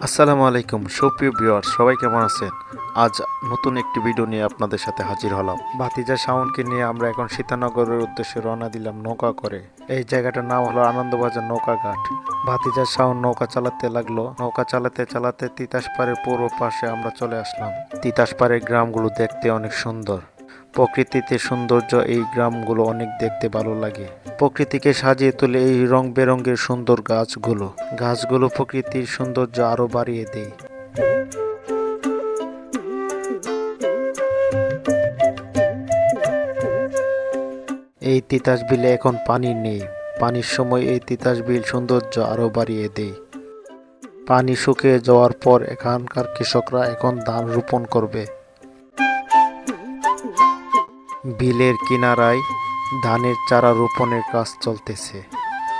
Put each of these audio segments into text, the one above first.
আসসালামু আলাইকুম সুপ্রিয় ভিউয়ার্স, সবাই কেমন আছেন? আজ নতুন একটি ভিডিও নিয়ে আপনাদের সাথে হাজির হলাম। ভাতিজা শাওনকে নিয়ে আমরা এখন সীতানগরের উদ্দেশ্যে রওনা দিলাম নৌকা করে। এই জায়গাটার নাম হলো আনন্দবাজার নৌকা ঘাট। ভাতিজা শাওন নৌকা চালাতে লাগলো। নৌকা চালাতে চালাতে তিতাস পাড়ের পূর্ব পাশে আমরা চলে আসলাম। তিতাস পাড়ের গ্রামগুলো দেখতে অনেক সুন্দর। প্রকৃতিতে সৌন্দর্য, এই গ্রামগুলো অনেক দেখতে ভালো লাগে। প্রকৃতিকে সাজিয়ে তোলে এই রং বেরঙের সুন্দর গাছগুলো প্রকৃতির সৌন্দর্য আরো বাড়িয়ে দেয়। এই তিতাস বিলে এখন পানি নেই। পানির সময় এই তিতাস বিল সৌন্দর্য আরো বাড়িয়ে দেয়। পানি শুকিয়ে যাওয়ার পর এখানকার কৃষকরা এখন ধান রোপণ করবে। বিলের কিনারায় ধানের চারা রোপণের কাজ চলতেছে।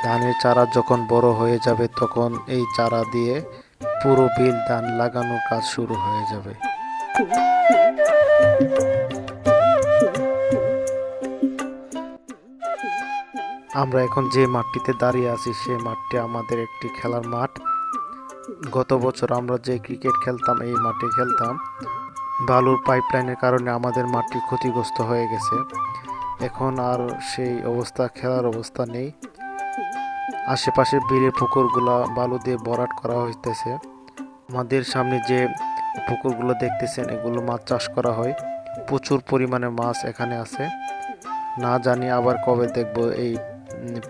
ধানের চারা যখন বড় হয়ে যাবে তখন এই চারা দিয়ে পুরো বিল ধান লাগানোর কাজ শুরু হয়ে যাবে। আমরা এখন যে মাঠটিতে দাঁড়িয়ে আছি সেই মাঠটি আমাদের একটি খেলার মাঠ। গত বছর আমরা যে ক্রিকেট খেলতাম এই মাঠে খেলতাম। বালুর পাইপলাইনের কারণে আমাদের মাঠটি ক্ষতিগ্রস্ত হয়ে গেছে। এখন আর সেই অবস্থা, খেলার অবস্থা নেই। আশেপাশে বিলের পুকুরগুলা বালু দিয়ে ভরাট করা হইতেছে। আমাদের সামনে যে পুকুরগুলো দেখতেছেন এগুলো মাছ চাষ করা হয়। প্রচুর পরিমাণে মাছ এখানে আছে। না জানি আবার কবে দেখব এই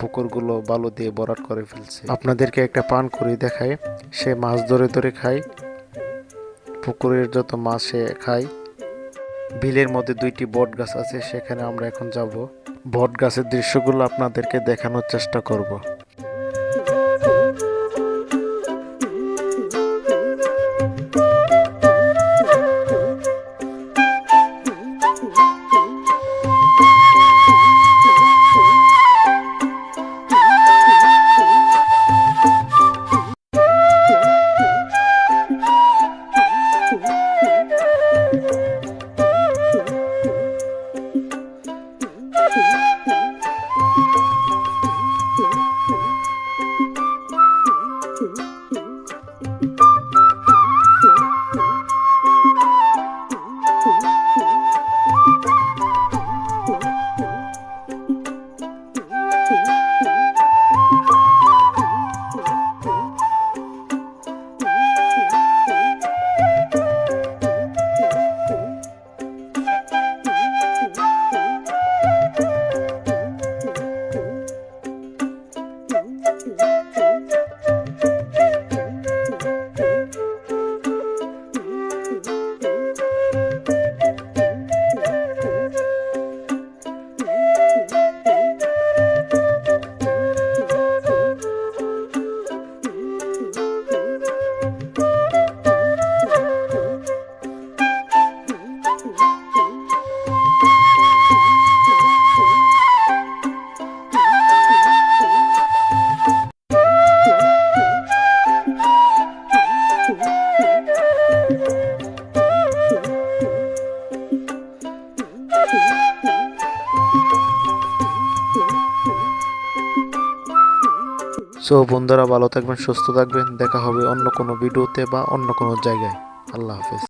পুকুরগুলো বালু দিয়ে ভরাট করে ফেলছে। আপনাদেরকে একটা পান করি দেখায়। সে মাছ ধরে ধরে খায়। পুকুরের যত মাছ সে খায়। বিলের মধ্যে দুইটি বট গাছ আছে, সেখানে আমরা এখন যাব। বট গাছের দৃশ্যগুলো আপনাদেরকে দেখানোর চেষ্টা করব। সো বন্ধুরা, ভালো থাকবেন, সুস্থ থাকবেন। দেখা হবে অন্য কোনো ভিডিওতে বা অন্য কোনো জায়গায়। আল্লাহ হাফেজ।